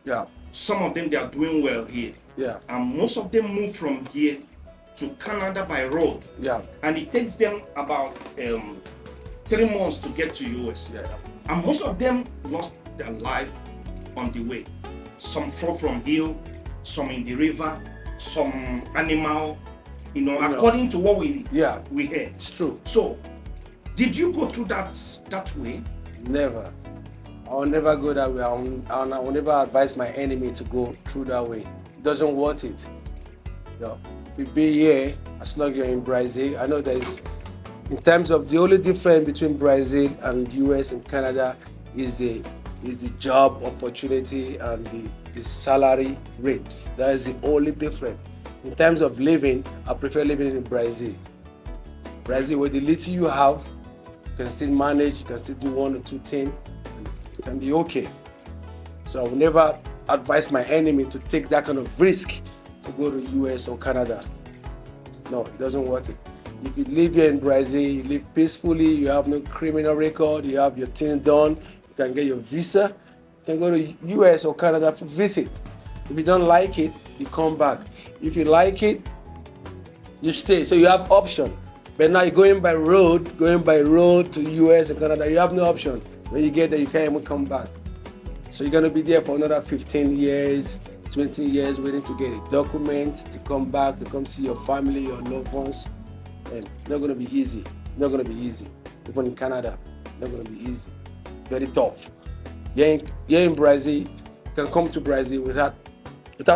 Yeah. Some of them, they are doing well here. Yeah. And most of them move from here to Canada by road. Yeah. And it takes them about 3 months to get to US. Yeah. And most of them lost their life on the way. Some fall from hill, some in the river, some animal, according to what we heard. It's true. So, did you go through that way? Never. I will never go that way. I will never advise my enemy to go through that way. It doesn't want it. If you be here, as long as you're in Brazil, I know there's, in terms of the only difference between Brazil and US and Canada is the job opportunity and the salary rate. That is the only difference. In terms of living, I prefer living in Brazil. Brazil, with the little you have, you can still manage, you can still do 1 or 2 things, and it can be okay. So I will never advise my enemy to take that kind of risk to go to US or Canada. No, it doesn't worth it. If you live here in Brazil, you live peacefully, you have no criminal record, you have your thing done, you can get your visa, you can go to US or Canada for visit. If you don't like it, you come back. If you like it, you stay. So you have option. But now you're going by road to US and Canada, you have no option. When you get there, you can't even come back. So you're gonna be there for another 15 years, 20 years waiting to get a document, to come back, to come see your family, your loved ones. And it's not gonna be easy. Not gonna be easy. Even in Canada, not gonna be easy. Very tough. Here in Brazil, you can come to Brazil without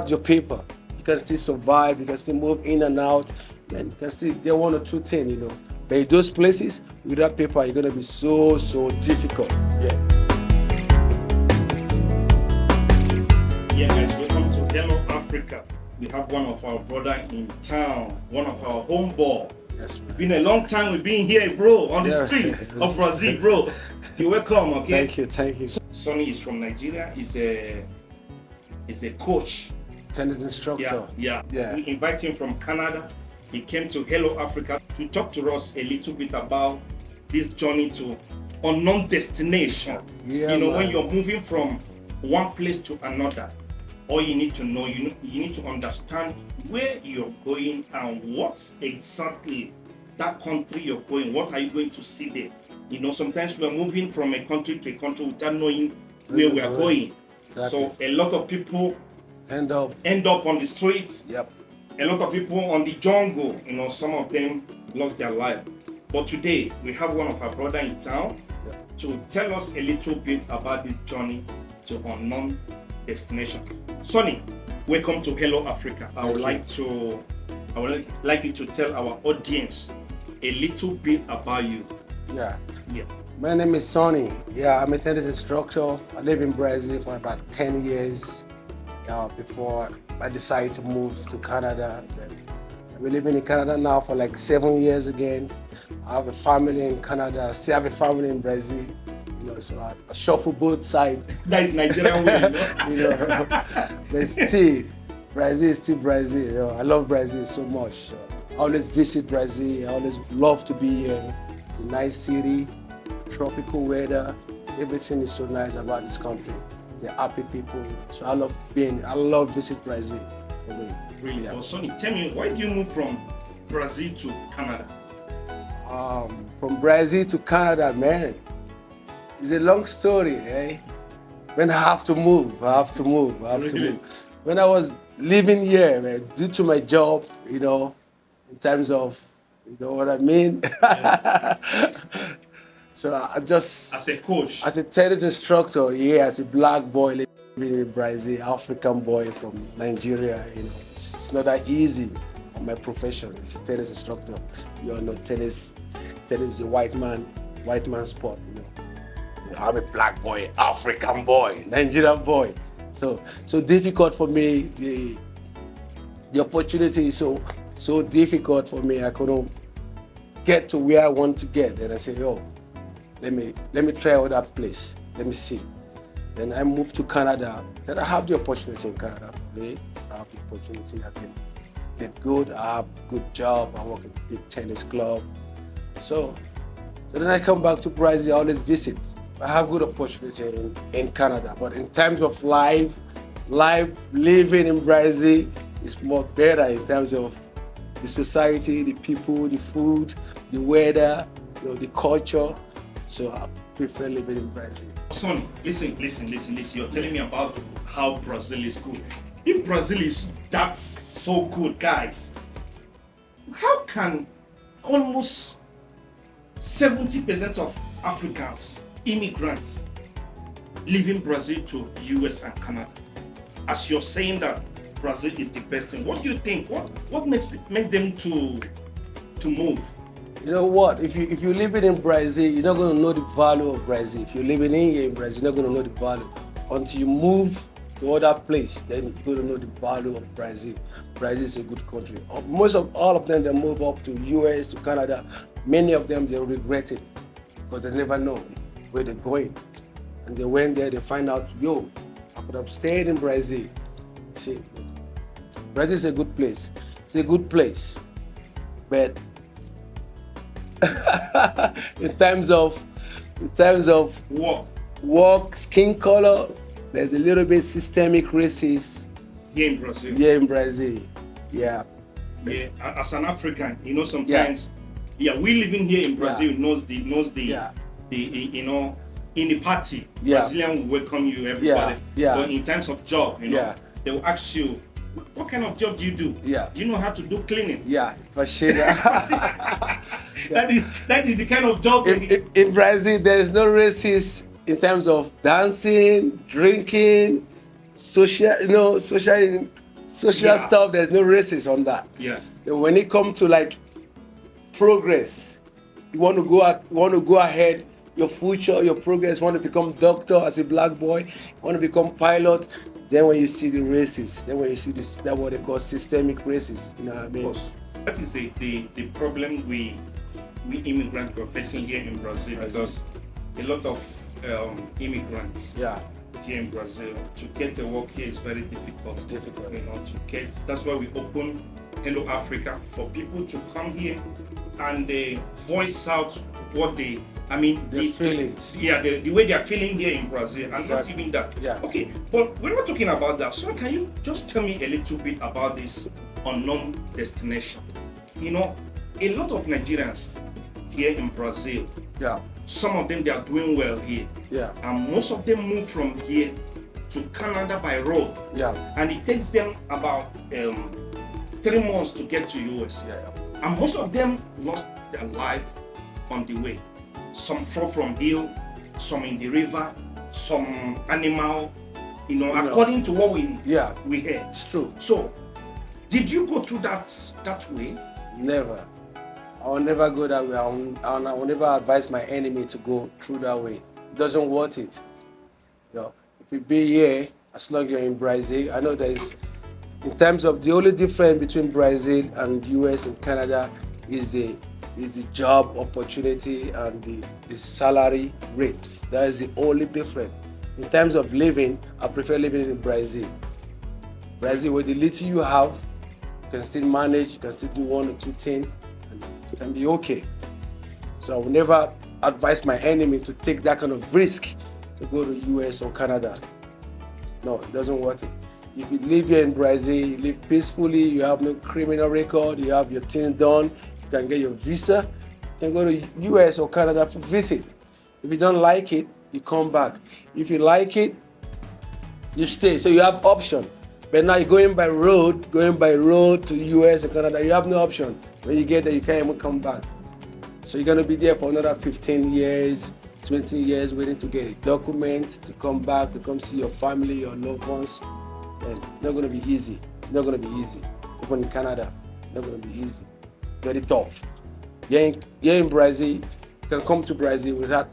your paper. You can still survive, you can still move in and out, and you can still get 1 or 2 things, But in those places, without paper, it's gonna be so difficult. Yeah, guys, welcome to Hello Africa. We have one of our brother in town, one of our homeboy. Yes, man. Been a long time we've been here, bro, on the street of Brazil, bro. You're welcome, okay? Thank you. Sonny is from Nigeria. He's a coach. Tennis instructor. Yeah. We invite him from Canada. He came to Hello Africa to talk to us a little bit about this journey to unknown destination. When you're moving from one place to another, all you need to know, you need to understand where you're going and what exactly that country you're going, what are you going to see there. Sometimes we're moving from a country to a country without knowing where we are going. Exactly. So a lot of people end up on the streets. Yep. A lot of people on the jungle, some of them lost their life. But today we have one of our brother in town to tell us a little bit about this journey to unknown destination. Sonny, welcome to Hello Africa. I would like you to tell our audience a little bit about you. Yeah. My name is Sonny. I'm a tennis instructor. I live in Brazil for about 10 years before I decided to move to Canada. I've been living in Canada now for like 7 years again. I have a family in Canada. I still have a family in Brazil. So I shuffle both sides. That is Nigerian way, But still, Brazil is still Brazil. I love Brazil so much. I always visit Brazil. I always love to be here. It's a nice city, tropical weather. Everything is so nice about this country. They're happy people. So I love visit Brazil. Really? Yeah. Well, Sonny, tell me, why do you move from Brazil to Canada? From Brazil to Canada, man. It's a long story, eh? When I have to move, I have to move. When I was living here, man, due to my job, in terms of, what I mean? Yeah. So I just... As a coach? As a tennis instructor, as a black boy living in Brazil, African boy from Nigeria, it's not that easy on my profession. It's a tennis instructor. You all know tennis is a white man sport, I'm a black boy, African boy, Nigerian boy. So difficult for me. The opportunity is so difficult for me. I couldn't get to where I want to get. Then I say, let me try out that place. Let me see. Then I moved to Canada. Then I have the opportunity in Canada. I have the opportunity. I can get good. I have a good job. I work in a big tennis club. So then I come back to Brazil. I always visit. I have good opportunity in Canada, but in terms of life, life living in Brazil is more better in terms of the society, the people, the food, the weather, the culture. So I prefer living in Brazil. Sonny, listen. You're telling me about how Brazil is good. If Brazil is that's so good, guys, how can almost 70% of Africans, immigrants, live in Brazil to US and Canada? As you're saying that Brazil is the best thing, what do you think? What makes them to move? You know what? If you're living in Brazil, you're not going to know the value of Brazil. If you're living in Brazil, you're not going to know the value until you move to other place. Then you're going to know the value of Brazil. Brazil is a good country. Most of all of them, they move up to US, to Canada. Many of them, they regret it because they never know where they're going. And they went there, they find out, I could have stayed in Brazil. See, Brazil is a good place. It's a good place, but in terms of work, skin color, there's a little bit systemic racism here in Brazil. Yeah. As an African, sometimes, we living here in Brazil knows the in the party, Brazilian will welcome you, everybody. But in terms of job, they will ask you, what kind of job do you do? Do you know how to do cleaning? For sure. That is the kind of job. In Brazil, there is no racism in terms of dancing, drinking, social stuff. There's no racism on that. When it comes to like progress, you want to go ahead. Your future, your progress, want to become doctor as a black boy, want to become pilot. Then when you see the races, then when you see this, that's what they call systemic racism. You know what I mean? That is the problem we immigrants were facing here in Brazil, because a lot of immigrants here in Brazil, to get a work here is very difficult. That's why we open Hello Africa, for people to come here and they voice out what they the feelings. The way they are feeling here in Brazil, and not even that. Okay, but we're not talking about that. So can you just tell me a little bit about this unknown destination? A lot of Nigerians here in Brazil, some of them, they are doing well here. And most of them move from here to Canada by road. And it takes them about 3 months to get to US. And most of them lost their life on the way. Some fall from hill, some in the river, some animal, according to what we hear. It's true. So, did you go through that way? Never. I will never go that way. I will never advise my enemy to go through that way. It doesn't worth it. If you be here, as long as you're in Brazil, I know there is, in terms of the only difference between Brazil and US and Canada is the job opportunity and the salary rate. That is the only difference. In terms of living, I prefer living in Brazil. Brazil, with the little you have, you can still manage, you can still do 1 or 2 things, and it can be okay. So I will never advise my enemy to take that kind of risk to go to US or Canada. No, it doesn't worth it. If you live here in Brazil, you live peacefully, you have no criminal record, you have your things done, you can get your visa, you can go to US or Canada for visit. If you don't like it, you come back. If you like it, you stay. So you have option. But now you're going by road to US and Canada, you have no option. When you get there, you can't even come back. So you're going to be there for another 15 years, 20 years waiting to get a document, to come back, to come see your family, your loved ones. And it's not going to be easy. Even in Canada, it's not going to be easy. Very tough. Here in Brazil, you can come to Brazil without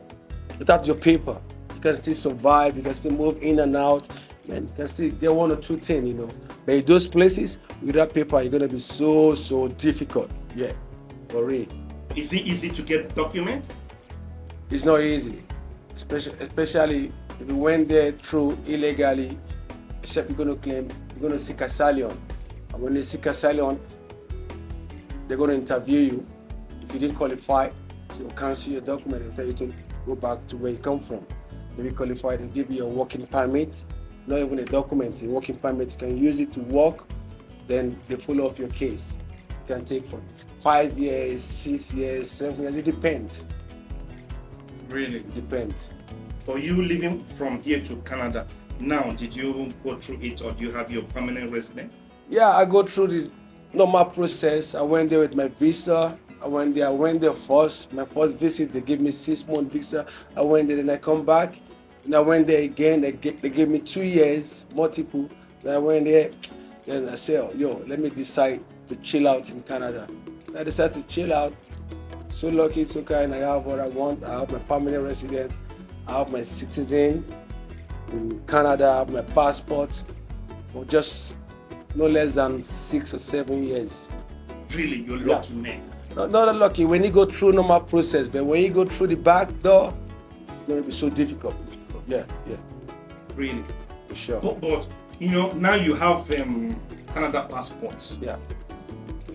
your paper. You can still survive, you can still move in and out, and you can still get 1 or 2 things, But in those places, without paper, it's gonna be so difficult. For real. Is it easy to get document? It's not easy. Especially if you went there through illegally, except you're gonna seek asylum. And when you seek asylum, they're going to interview you. If you didn't qualify, they'll cancel your document and tell you to go back to where you come from. If you qualify, they'll give you a working permit. not even a document, a working permit. You can use it to work, then they follow up your case. You can take for 5 years, 6 years, 7 years. It depends. Really? It depends. For you living from here to Canada, now, did you go through it or do you have your permanent residence? Yeah, I go through the normal process. I went there with my visa. I went there first. My first visit, they gave me 6-month visa. I went there, then I come back. And I went there again. They gave me 2 years, multiple. Then I went there. Then I said, yo, let me decide to chill out in Canada. I decided to chill out. So lucky, so kind. I have what I want. I have my permanent residence. I have my citizen in Canada. I have my passport for just no less than 6 or 7 years. Really, you're lucky, man. Not lucky when you go through normal process, but when you go through the back door, it's going to be so difficult. Yeah. Really? For sure. But you know, now you have Canada passports. Yeah.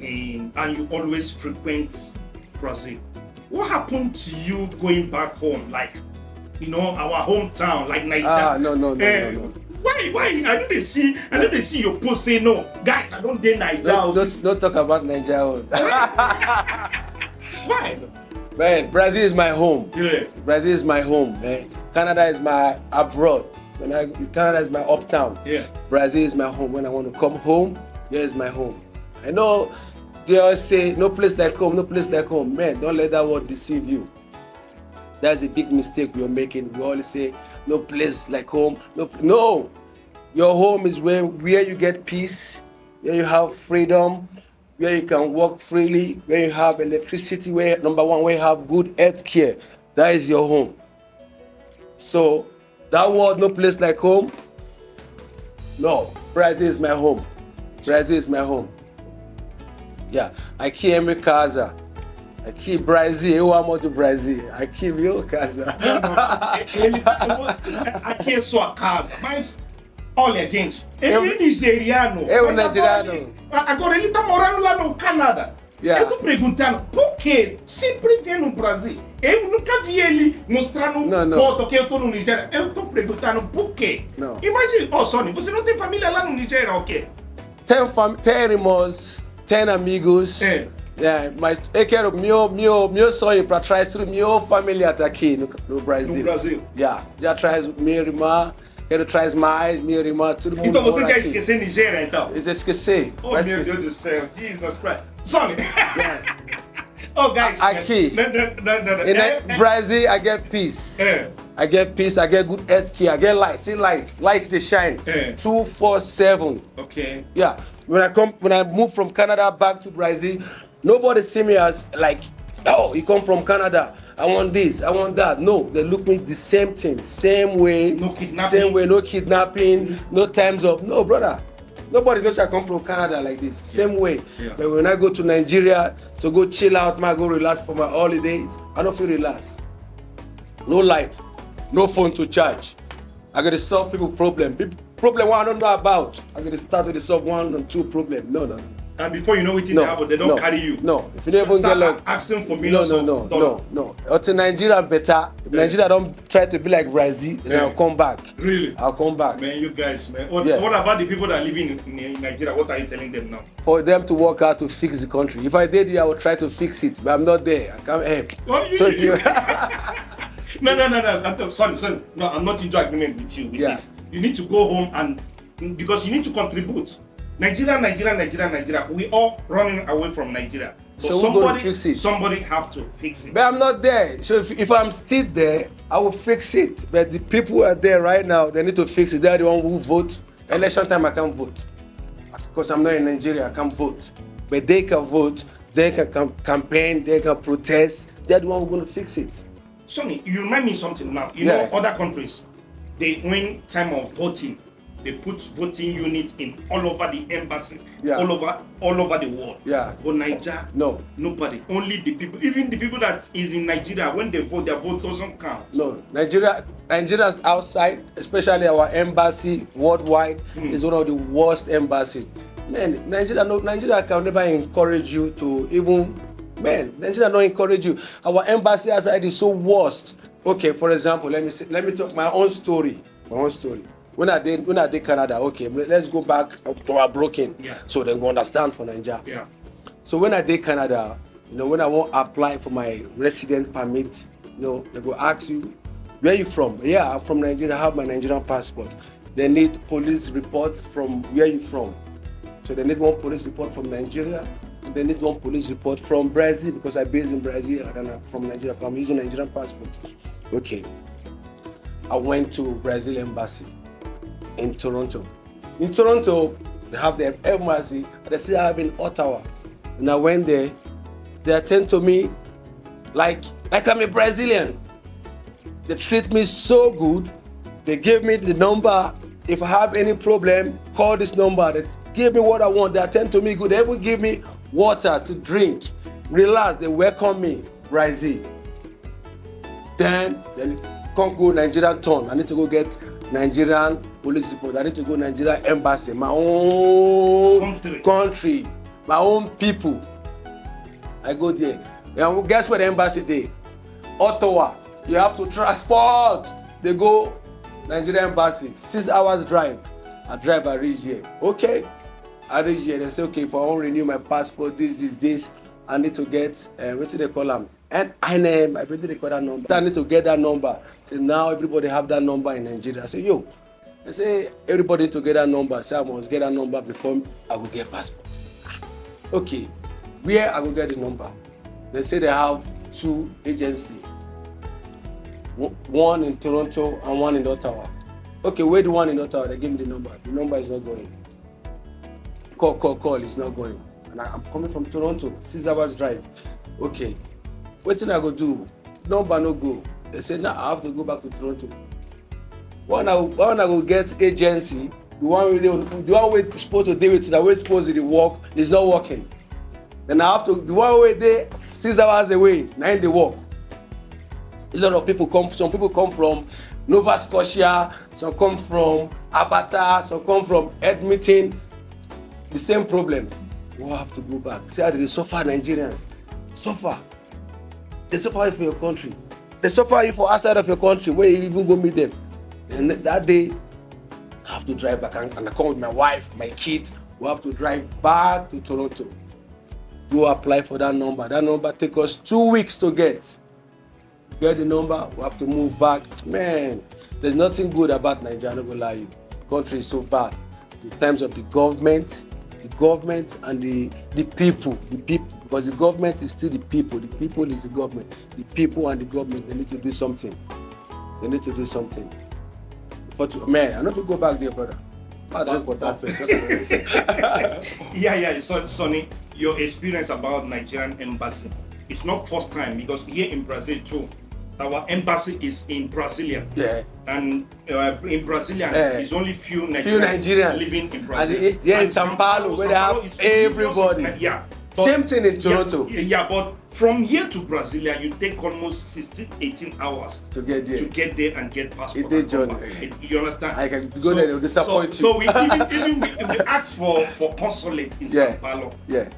And you always frequent Brazil. What happened to you going back home? Like, you know, our hometown, like Nigeria. No. Why? I know they see your post say no. Guys, I don't dare Nigeria. Don't talk about Nigeria. Why? Man, Brazil is my home. Yeah. Brazil is my home, man. Canada is my abroad. Canada is my uptown. Yeah. Brazil is my home. When I want to come home, here is my home. I know they always say no place like home, no place like home. Man, don't let that word deceive you. That's a big mistake we're making. We always say no place like home. No. Your home is where you get peace, where you have freedom, where you can walk freely, where you have electricity, where number one, where you have good health care. That is your home. So that word, no place like home. No, Brazil is my home. Brazil is my home. Yeah, aqui é minha casa. Aqui, Brasil, eu amo do Brasil. Aqui é minha casa. Aqui é sua casa, mas olha, gente, ele é nigeriano. Eu nigeriano. Agora ele tá morando lá no Canadá. Yeah. Eu tô perguntando por que sempre vem no Brasil. Eu nunca vi ele mostrando foto que eu tô no Nigéria. Eu tô perguntando por quê. Não. Imagina, Sonny, você não tem família lá no Nigéria, ok? 10 irmãos, 10 amigos. Yeah, mas eu quero meu sonho para trás toda minha família tá aqui no Brasil. No Brasil. Yeah, já traz minha irmã, quero traz mais minha irmã, todo mundo. Então você quer aqui. esquecer Nigéria, então? Eu esqueci. Oh, meu Deus do céu, Jesus Christ. Sonny. Oh, guys. Aqui. In Brazil, I get peace. I get peace. I get good health care. I get light. See light. Light they shine. 247. Okay. Yeah. When I move from Canada back to Brazil, nobody see me as like, oh, you come from Canada. I want this. I want that. No, they look me the same thing, same way. No kidnapping. Same way. No kidnapping. No times up. No, brother. Nobody knows I come from Canada like this. Same way. Yeah. But when I go to Nigeria to go chill out, go relax for my holidays, I don't feel relaxed. No light, no phone to charge. I gotta solve people problem. Problem one I don't know about. I gotta start with the solve 1 and 2 problem. No. And before you know it, they don't carry you. No. If you don't even get like asking for millions of dollars. No. Until Nigeria better. If Nigeria don't try to be like Brazil, then I'll come back. Really? I'll come back. Man, you guys, man. What about the people that are living in Nigeria? What are you telling them now? For them to work out to fix the country. If I did, I would try to fix it, but I'm not there. I can't help. So if you No. Son. No, I'm not into agreement with you with this. You need to go home and because you need to contribute. Nigeria. We all running away from Nigeria. So we're going to fix it. Somebody have to fix it. But I'm not there. So if I'm still there, I will fix it. But the people who are there right now, they need to fix it. They're the one who vote. Election time, I can't vote. Because I'm not in Nigeria, I can't vote. But they can vote, they can campaign, they can protest. They're the one who's going to fix it. Sonny, you remind me something now. You know, other countries, when time of voting, they put voting units in all over the embassy, all over the world. Yeah. But Nigeria, nobody. Only the people, even the people that is in Nigeria, when they vote, their vote doesn't count. No, Nigerians outside, especially our embassy worldwide, is one of the worst embassies. Man, Nigeria can never encourage you to even. Man, Nigeria don't encourage you. Our embassy outside is so worst. Okay, for example, let me talk my own story. when I did Canada, okay, let's go back to our broken. Yeah. So they go understand for Nigeria. Yeah. So when I did Canada, when I want to apply for my resident permit, they go ask you, where are you from? Yeah, I'm from Nigeria. I have my Nigerian passport. They need police report from where you from. So they need one police report from Nigeria. And they need one police report from Brazil because I'm based in Brazil and I'm from Nigeria. I'm using Nigerian passport. Okay. I went to Brazil embassy in Toronto. In Toronto, they have the embassy, and they still have in Ottawa. And I went there. They attend to me like I'm a Brazilian. They treat me so good. They gave me the number. If I have any problem, call this number. They give me what I want. They attend to me good. They even give me water to drink. Relax. They welcome me. Brazil. Then can't go Nigerian town. I need to go get Nigerian police report. I need to go Nigerian embassy. My own country. My own people. I go there. And guess where the embassy is? Ottawa. You have to transport. They go Nigerian embassy. 6 hours drive. I reach here. Okay. I reach here. They say, okay, if I want to renew my passport, this. I need to get, what do they call them? And I think they call that number. I need to get that number. So now everybody have that number in Nigeria. I say, yo. I say, everybody need to get that number. So I must get that number before I will get passport. Okay. Where I will get the number? They say they have 2 agencies. One in Toronto and one in Ottawa. Okay, where the one in Ottawa? They give me the number. The number is not going. Call. It's not going. And I'm coming from Toronto, 6 hours drive. Okay. What thing I go do? Number no go. They say, now I have to go back to Toronto. When I go get agency, the one way supposed to deal with it, the way supposed to work is not working. Then I have to, the one way they 6 hours away, 9 they work. A lot of people some people come from Nova Scotia, some come from Alberta, some come from Edmonton. The same problem. You have to go back. See how they suffer Nigerians. Suffer. They suffer for your country. They suffer you for outside of your country where you even go meet them. And that day, I have to drive back and I come with my wife, my kids. We have to drive back to Toronto. Go apply for that number. That number takes us 2 weeks to get. Get the number, we have to move back. Man, there's nothing good about Nigeria, I'm not gonna lie you. The country is so bad. In terms of the government and the people, because the government is still the people is the government. The people and the government, they need to do something. Man, I know if you go back there, brother. I don't put that face. Yeah, Sonny, your experience about Nigerian embassy, it's not first time because here in Brazil too, our embassy is in Brasilia. Yeah. And in Brasilia, it's only few Nigerians living in Brazil. And in Sao Paulo, where they have everybody. Yeah. Same thing in Toronto. Yeah, but from here to Brasilia, you take almost 18 hours to get there and get passport. You understand? I can go there, they'll disappoint you. So we asked for consulate in Sao Paulo. Yeah.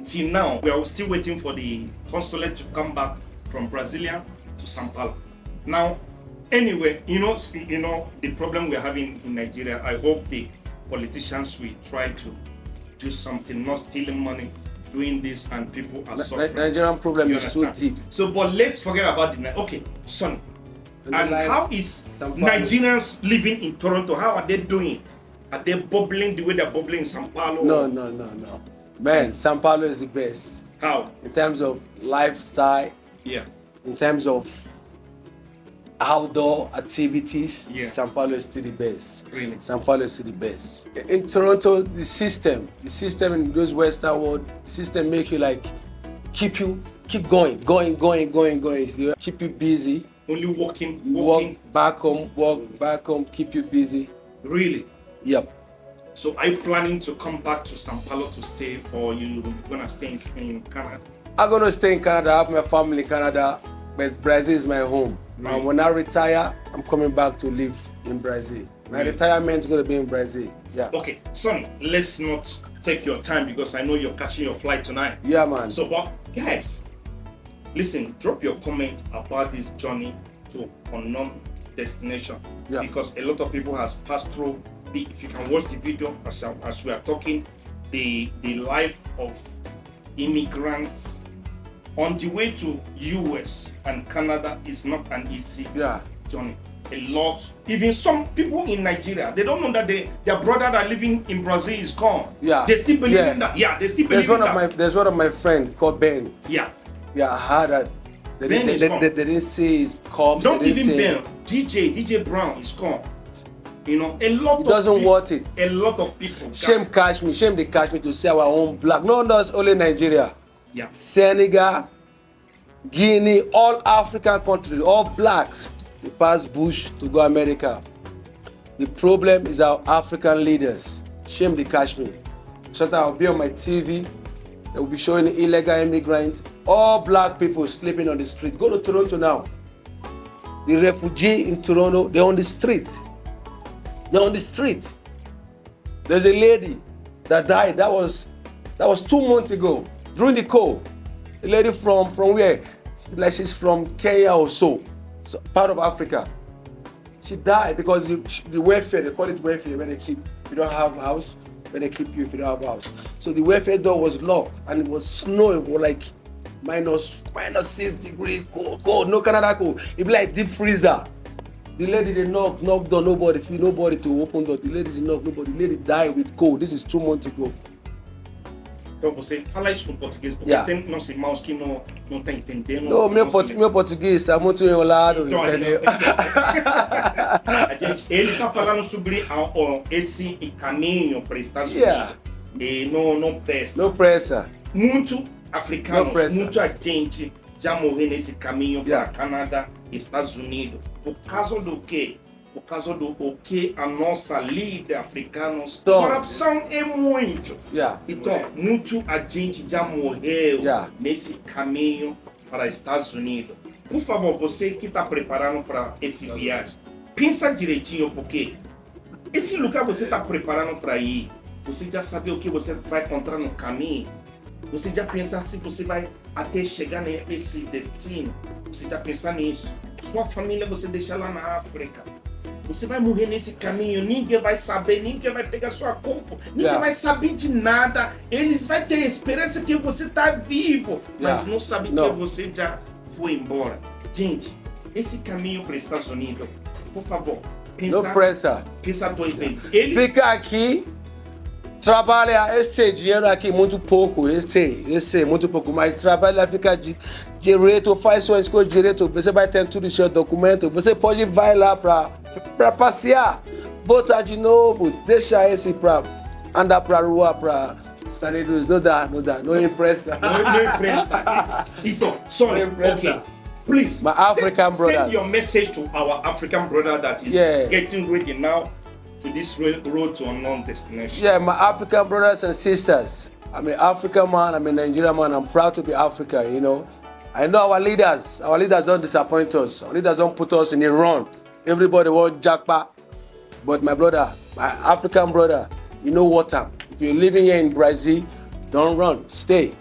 Till now, we are still waiting for the consulate to come back from Brasilia to Sao Paulo. Now, anyway, you know the problem we're having in Nigeria. I hope the politicians will try to do something, not stealing money, doing this, and people are suffering. Nigerian problem is so deep. So, but let's forget about okay, Sonny. And how is Nigerians living in Toronto? How are they doing? Are they bubbling the way they're bubbling in Sao Paulo? No. Man, Sao Paulo is the best. How? In terms of lifestyle. Yeah. In terms of outdoor activities, Sao Paulo is still the best. Really? Sao Paulo is still the best. In Toronto, the system in those Western world, the system make you like keep going. Keep you busy. Only walking. Walk back home, keep you busy. Really? Yep. So are you planning to come back to Sao Paulo to stay, or you gonna stay in Canada? I'm gonna stay in Canada. I have my family in Canada, but Brazil is my home. Really? And when I retire, I'm coming back to live in Brazil. My retirement is gonna be in Brazil. Yeah. Okay, Sonny, let's not take your time because I know you're catching your flight tonight. Yeah, man. So, but guys, listen, drop your comment about this journey to unknown destination. Because a lot of people has passed through if you can watch the video as we are talking, the life of immigrants on the way to US and Canada is not an easy journey. A lot, even some people in Nigeria, they don't know that their brother that living in Brazil is gone. They still believe in that. They still believe in that. There's one of my friends called Ben. I heard that they didn't say his corpse. Not even Ben. DJ Brown is gone. You know, a lot he doesn't people, want it. A lot of people. Shame they catch me to say our own black. No, that's only Nigeria. Senegal, Guinea, all African countries, all blacks. They pass Bush to go America. The problem is our African leaders. Shame they catch me. Sometimes I'll be on my TV. They will be showing illegal immigrants, all black people sleeping on the street. Go to Toronto now. The refugee in Toronto, they're on the street. They're on the street. There's a lady that died. That was 2 months ago during the cold. A lady from where? Like she's from Kenya or so part of Africa. She died because the welfare, they call it welfare when they keep, if you don't have a house, when they keep you if you don't have a house. So the welfare door was locked and it was snowing, it was like minus 6 degrees cold, no Canada cold. It be like deep freezer. The lady they knocked door, nobody to open door. The lady they knocked, nobody. The lady died with cold. This is 2 months ago. Então você fala isso no português porque tem nossos irmãos que não tá entendendo. Não, meu português está muito enrolado, entendeu? Ele tá falando sobre esse caminho para os Estados Unidos. E não pressa. Não pressa. Muito africanos, muita gente já morreu nesse caminho para Canadá e Estados Unidos. Por causa do quê? Por causa do que a nossa líder africanos, corrupção é muito. Então, muito a gente já morreu nesse caminho para os Estados Unidos. Por favor, você que está preparando para esse viagem, pensa direitinho, porque esse lugar você está preparando para ir, você já sabe o que você vai encontrar no caminho. Você já pensa se você vai até chegar nesse destino. Você já pensa nisso. Sua família você deixa lá na África. Você vai morrer nesse caminho, ninguém vai saber, ninguém vai pegar sua culpa, ninguém vai saber de nada. Eles vão ter esperança que você está vivo, mas não sabem que você já foi embora. Gente, esse caminho para os Estados Unidos, por favor, pensa 2 vezes. Fica aqui, trabalha esse dinheiro aqui muito pouco, esse muito pouco, mas trabalha, fica direito, faz sua escolha direito, você vai ter tudo seu documento, você pode vai lá para passear, botar de novo, deixa esse para andar para rua, para Estados Unidos, não dá, não impressa. Não impressa. Então, sorry, okay. Please, my African brothers. Send your message to our African brother that is getting ready now to this road to unknown destination. Yeah, my African brothers and sisters. I'm an African man, I'm a Nigerian man, I'm proud to be African, you know. I know our leaders don't disappoint us. Our leaders don't put us in a run. Everybody wants jackpot. But my brother, my African brother, you know what I'm. If you're living here in Brazil, don't run. Stay,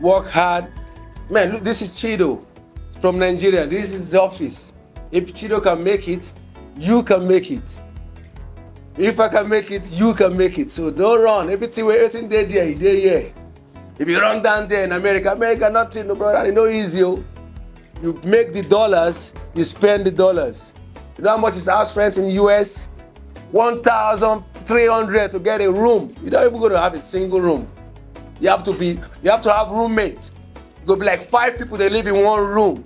work hard. Man, look, this is Chido from Nigeria. This is his office. If Chido can make it, you can make it. If I can make it, you can make it. So don't run. Everything there, here. If you run down there in America, nothing, no brother, no easy. You make the dollars, you spend the dollars. You know how much is house rent in US? $1,300 to get a room. You're not even going to have a single room. You have to have roommates. You go be like 5 people, they live in one room.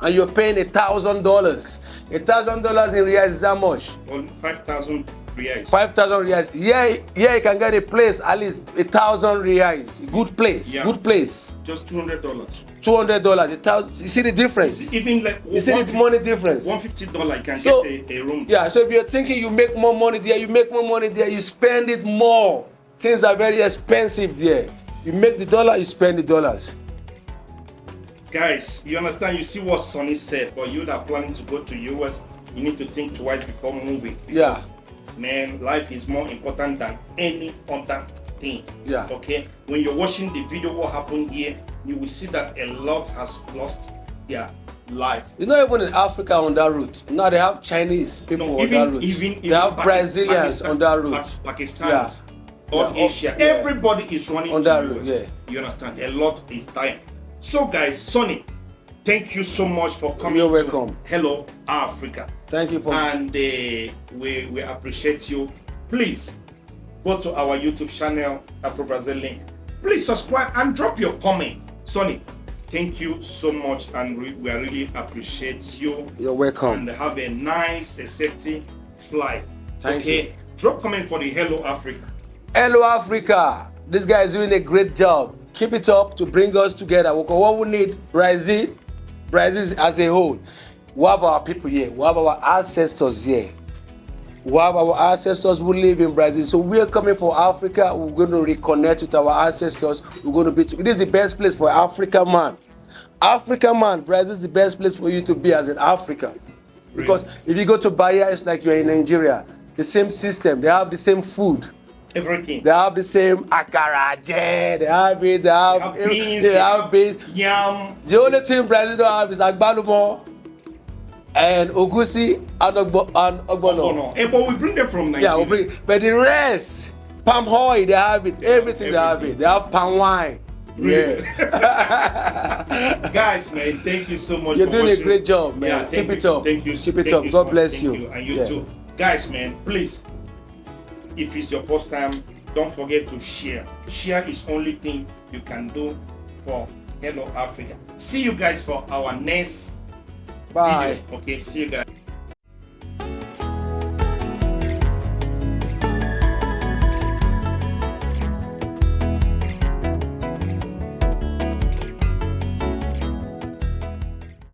And you're paying $1,000. $1,000 in reais is how much? 5,000 reais. 5,000 reais. Yeah, you can get a place at least 1,000 reais. Good place. Just $200. $200. You see the difference? It's even like you see the money difference? $150 you can get a room. Yeah. So if you're thinking you make more money there, you spend it more. Things are very expensive there. You make the dollar, you spend the dollars. Guys, you understand? You see what Sunny said. For you that are planning to go to US, you need to think twice before moving. Because, man, life is more important than any other thing. Okay? When you're watching the video, what happened here, you will see that a lot has lost their life. It's not even in Africa on that route. Now they have Chinese people on that route. They have Brazilians on that route. Pakistanis, all Asia. Everybody is running on that route. Yeah. You understand? A lot is dying. So guys, Sunny, thank you so much for coming. You're welcome. Hello Africa. Thank you for. And we appreciate you. Please go to our YouTube channel, Afro Brazil link. Please subscribe and drop your comment. Sunny, thank you so much, and we really appreciate you. You're welcome. And have a nice, safety flight. Thank you. Drop comment for the Hello Africa. Hello Africa. This guy is doing a great job. Keep it up to bring us together. What we need, Brazil as a whole. We have our people here. We have our ancestors here. We have our ancestors who live in Brazil. So we are coming for Africa. We're going to reconnect with our ancestors. We're going to be. This is the best place for African man. African man, Brazil is the best place for you to be as an African. Because if you go to Bahia, it's like you're in Nigeria. The same system. They have the same food. Everything. They have the same akara, they have it. They have beans. Yam. The only thing Brazil don't have is agbalumo and ogusi and ogbono. But we bring them from Nigeria. Yeah, we bring. But the rest, palm oil, they have it. Everything they have it. They have palm wine. Yeah. Guys, man, thank you so much. You're doing a great job, man. Yeah, keep it up. Thank you. Keep it up. God bless you. And you too. Guys, man, please, if it's your first time, don't forget to share. Share is only thing you can do for Hello Africa. See you guys for our next Bye. video. Okay, see you guys.